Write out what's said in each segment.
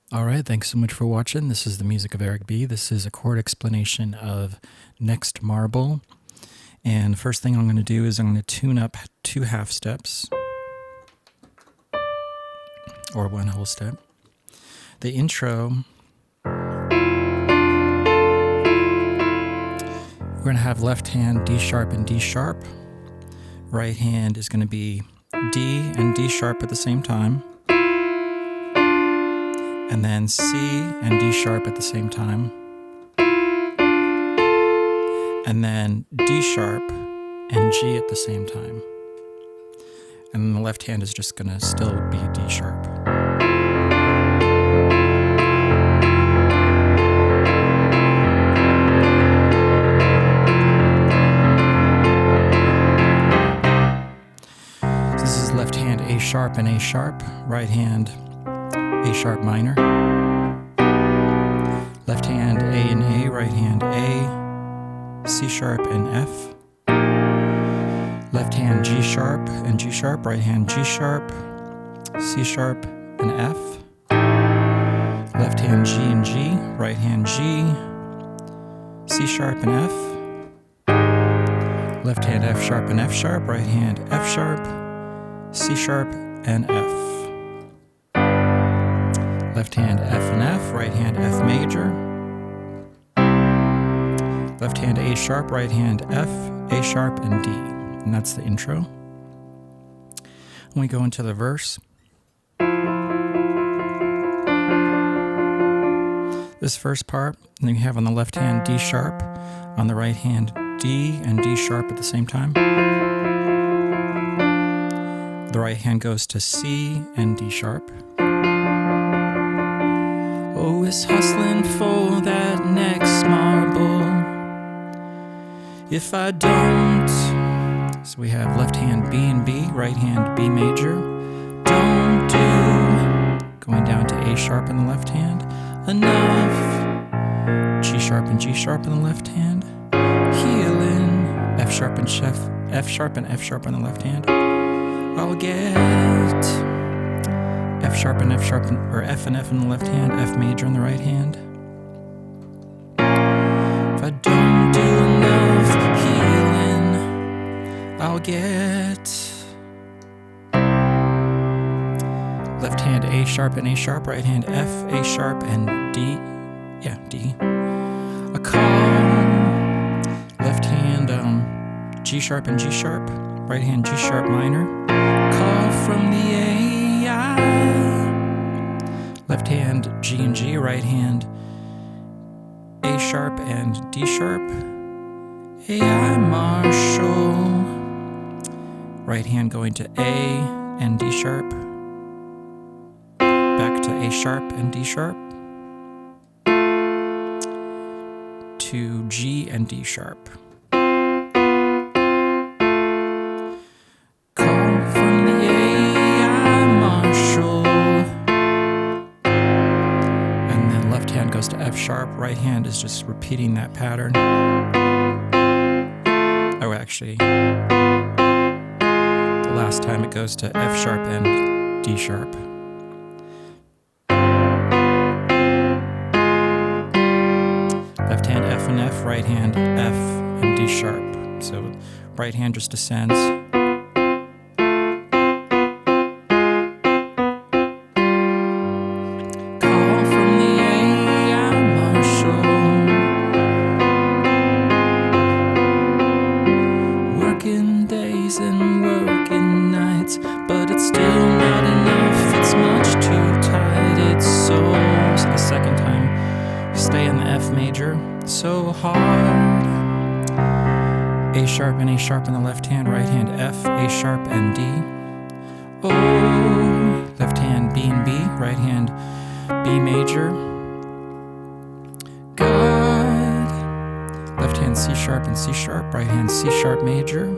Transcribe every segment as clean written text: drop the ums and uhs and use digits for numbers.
All right, thanks so much for watching. This is the Music of Eric B. This is a chord explanation of Next Marble. And the first thing I'm going to do is I'm going to tune up 2 half steps, or 1 whole step. The intro, we're going to have left hand D sharp and D sharp. Right hand is going to be D and D sharp at the same time. And then C and D sharp at the same time. And then D sharp and G at the same time. And then the left hand is just going to still be D sharp. So this is left hand A sharp and A sharp, right hand A sharp minor. Left hand A and A, right hand A, C sharp and F. Left hand G sharp and G sharp, right hand G sharp, C sharp and F. Left hand G and G, right hand G, C sharp and F. Left hand F sharp and F sharp, right hand F sharp, C sharp and F. Left hand F and F, right hand F major. Left hand A sharp, right hand F, A sharp, and D. And that's the intro. When we go into the verse, this first part, then you have on the left hand D sharp, on the right hand D and D sharp at the same time. The right hand goes to C and D sharp. Always hustling for that next marble. If I don't, so we have left hand B and B, right hand B major. Don't do, going down to A sharp in the left hand, enough. G sharp and G sharp in the left hand, healing. F sharp and F sharp and F sharp on the left hand. I'll get F sharp and F sharp, or F and F in the left hand, F major in the right hand. If I don't do enough healing, I'll get left hand A sharp and A sharp, right hand F, A sharp and D. Yeah, D. A call. Left hand G sharp and G sharp, right hand G sharp minor. Call from the AI. Left hand G and G, right hand A sharp and D sharp. AI Marshall. Right hand going to A and D sharp. Back to A sharp and D sharp. To G and D sharp. Goes to F sharp, right hand is just repeating that pattern. Oh, actually, the last time it goes to F sharp and D sharp. Left hand F and F, right hand F and D sharp. So right hand just descends. And working nights, but it's still not enough. It's much too tight. It's so the second time you stay in the F major, so hard. A sharp and A sharp in the left hand, right hand F, A sharp and D. Oh, left hand B and B, right hand B major. God. Left hand C sharp and C sharp, right hand C sharp major.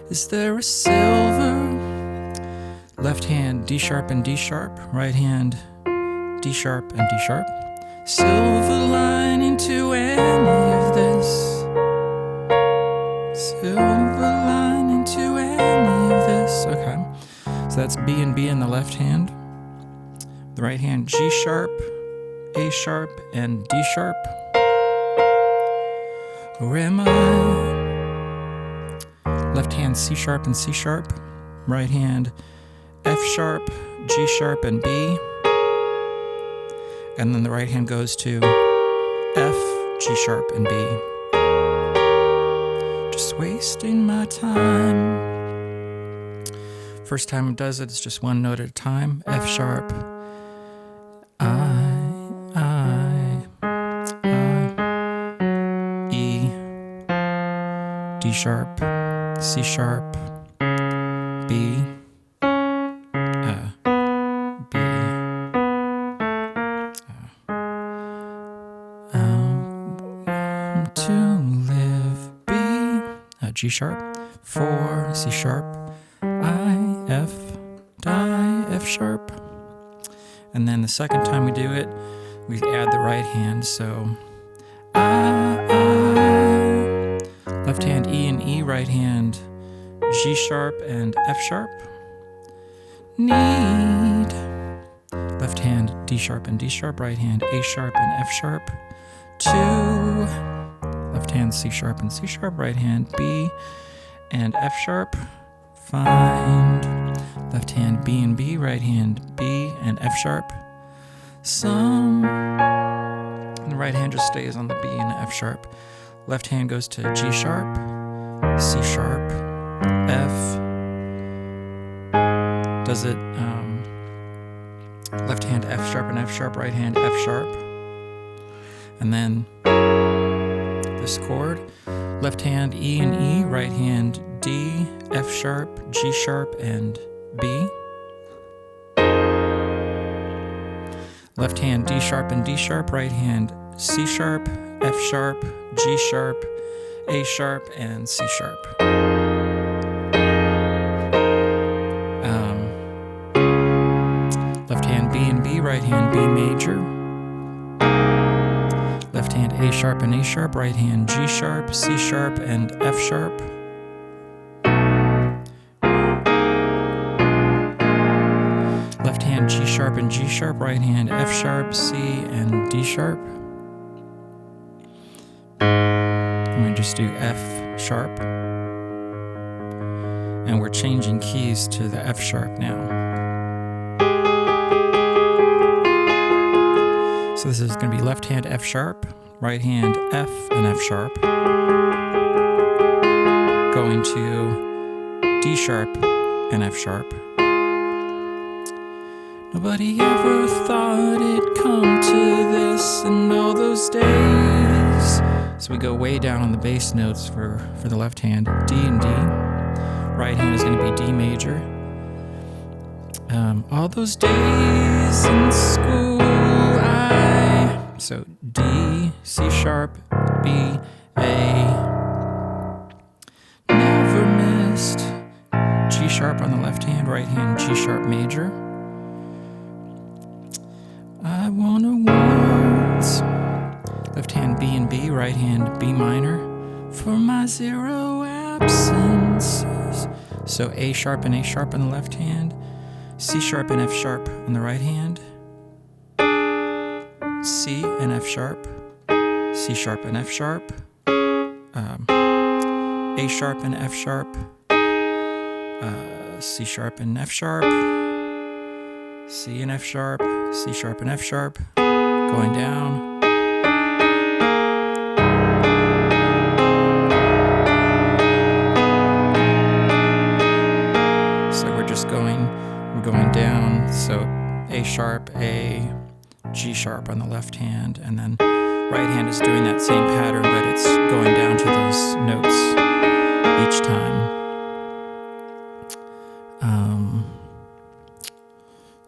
Is there a silver? Left hand D sharp and D sharp, right hand D sharp and D sharp. Silver lining to any of this. Silver lining to any of this. Okay, so that's B and B in the left hand. The right hand G sharp, A sharp, and D sharp. Where am I? Left hand C sharp and C sharp. Right hand F sharp, G sharp, and B. And then the right hand goes to F, G sharp, and B. Just wasting my time. First time it does it, it's just one note at a time. F sharp, E, D sharp, C sharp, B, B, to live, B, G sharp, 4, C sharp, I, F, die, F sharp. And then the second time we do it, we add the right hand, so left hand E and E, right hand G sharp and F sharp. Need. Left hand D sharp and D sharp, right hand A sharp and F sharp. 2. Left hand C sharp and C sharp, right hand B and F sharp. Find. Left hand B and B, right hand B and F sharp. Sum. And the right hand just stays on the B and the F sharp. Left hand goes to G sharp, C sharp, F. Does it left hand F sharp and F sharp, right hand F sharp. And then this chord, left hand E and E, right hand D, F sharp, G sharp, and B. Left hand D sharp and D sharp, right hand C sharp, F sharp, G sharp, A sharp, and C sharp. Left hand B and B, right hand B major. Left hand A sharp and A sharp, right hand G sharp, C sharp, and F sharp. Left hand G sharp and G sharp, right hand F sharp, C, and D sharp. And we just do F sharp. And we're changing keys to the F sharp now. So this is going to be left hand F sharp, right hand F and F sharp, going to D sharp and F sharp. Nobody ever thought it'd come to this in all those days. So we go way down on the bass notes for the left hand, D and D. Right hand is going to be D major. All those days in school, so D, C sharp, B, A. Never missed. G sharp on the left hand, right hand G sharp major. I won awards. Left hand B and B, right hand B minor for my 0 absences. So A sharp and A sharp on the left hand, C sharp and F sharp on the right hand, C and F sharp, C sharp and F sharp, A sharp and F sharp, C sharp and F sharp, C and F sharp, C sharp and F sharp, going down. So we're going down, so A sharp, A, G sharp on the left hand, and then right hand is doing that same pattern, but it's going down to those notes each time.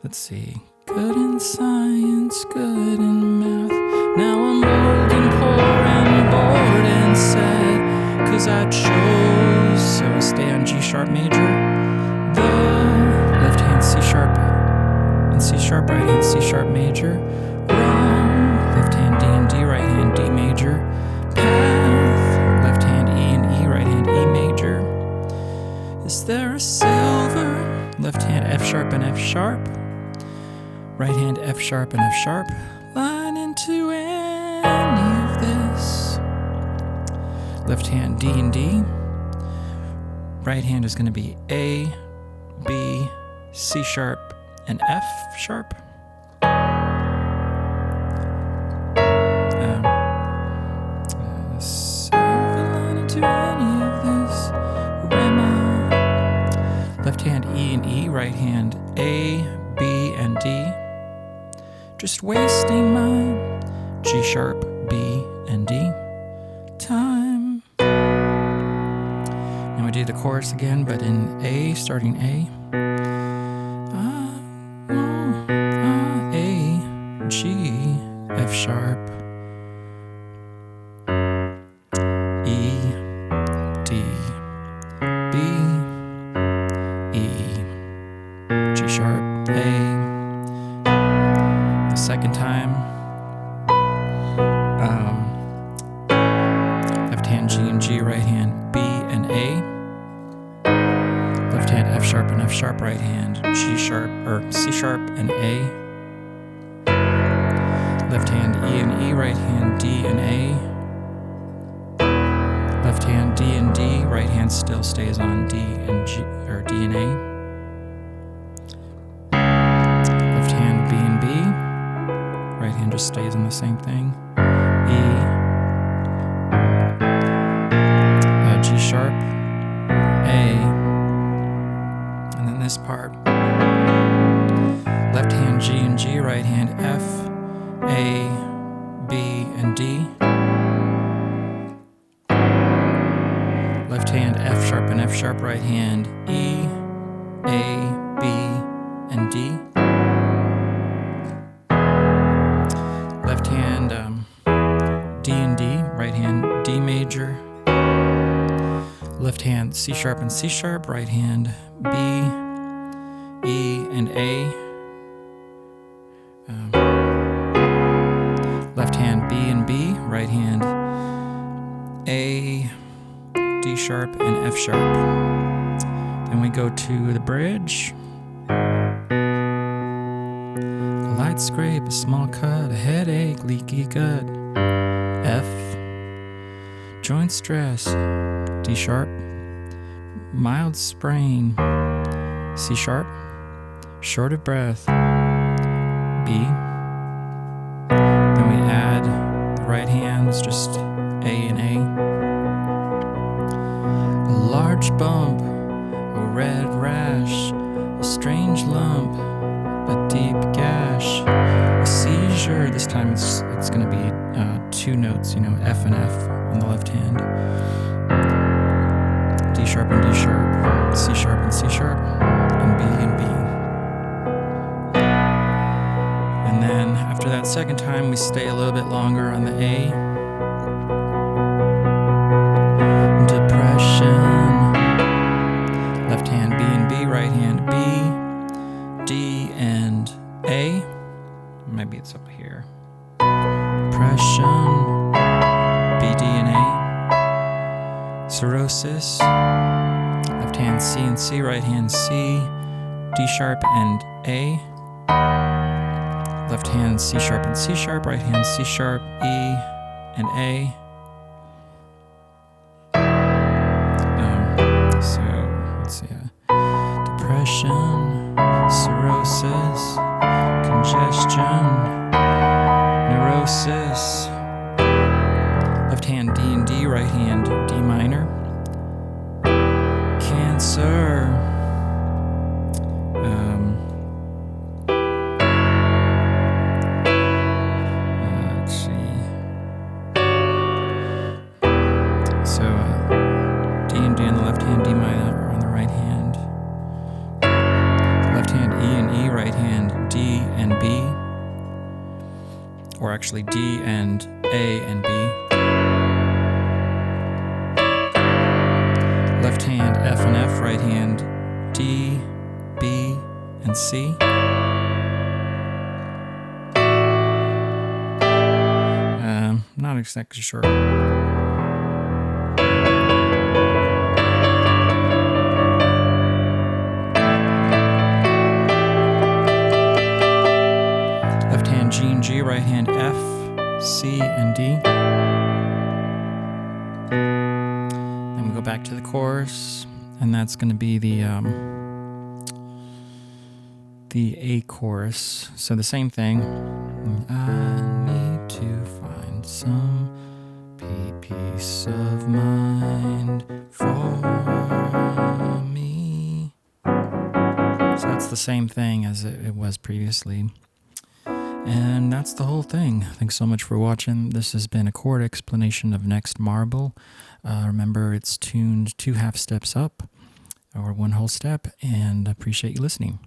Let's see. Good in science, good in math. Now I'm old and poor and bored and sad, 'cause I chose. So we stay on G sharp major. The left hand C sharp and C sharp, right hand C sharp major. Wrong. Left hand D and D, right hand D major. Path. Left hand E and E, right hand E major. Is there a silver? Left hand F sharp and F sharp. Right hand F sharp and F sharp. Line into any of this. Left hand D and D. Right hand is going to be A, B, C sharp, and F sharp. Line into any of this. Left hand E and E. Right hand A, B, and D. Just wasting my G sharp, B, and D time. Now we do the chorus again, but in A, starting A. A, G, F sharp, E, D, B, E, G sharp, A. The second time, left hand G and G, right hand B and A. Left hand F sharp and F sharp, right hand G sharp or C sharp and A. Left hand E and E, right hand D and A. Left hand D and D, right hand still stays on D and G or D and A. Left hand B and B, right hand just stays on the same thing. E, G sharp, A, and then this part. Left hand G and G, right hand F, A, B, and D. Left hand F sharp and F sharp, right hand E, A, B, and D. Left hand D and D, right hand D major. Left hand C sharp and C sharp, right hand B, E, and A. Left hand B and B, right hand A, D sharp, and F sharp. Then we go to the bridge. A light scrape, a small cut, a headache, leaky gut. F, joint stress, D sharp, mild sprain, C sharp, short of breath, B. Then we add the right hands, just A and A. A large bump, a red rash, a strange lump, a deep gash, a seizure. This time it's going to be 2 notes, F and F on the left hand. D sharp and D sharp, C sharp and C sharp, and B and B. And then after that second time, we stay a little bit longer on the A. Depression. Left hand B and B, right hand B, D, and A. Maybe it's up here. Depression, B, D, and A. Cirrhosis. Left hand C and C, right hand C, D sharp, and A. Left hand C sharp and C sharp, right hand C sharp, E, and A. So let's see. Depression, cirrhosis, congestion, neurosis. Left hand D and D, right hand D minor. Cancer. Let's see. So D and D on the left hand, D minor on the right hand. Left hand E and E, right hand D and B. Or actually D and A and B. Left hand F and F, right hand D, B, and C. Not exactly sure. hand G and G, right hand F, C, and D. Then we go back to the chorus, and that's going to be the A chorus. So the same thing. I need to find some peace of mind for me. So that's the same thing as it was previously. And that's the whole thing. Thanks so much for watching. This has been a chord explanation of Next Marble. Remember, it's tuned 2 half steps up or 1 whole step, and appreciate you listening.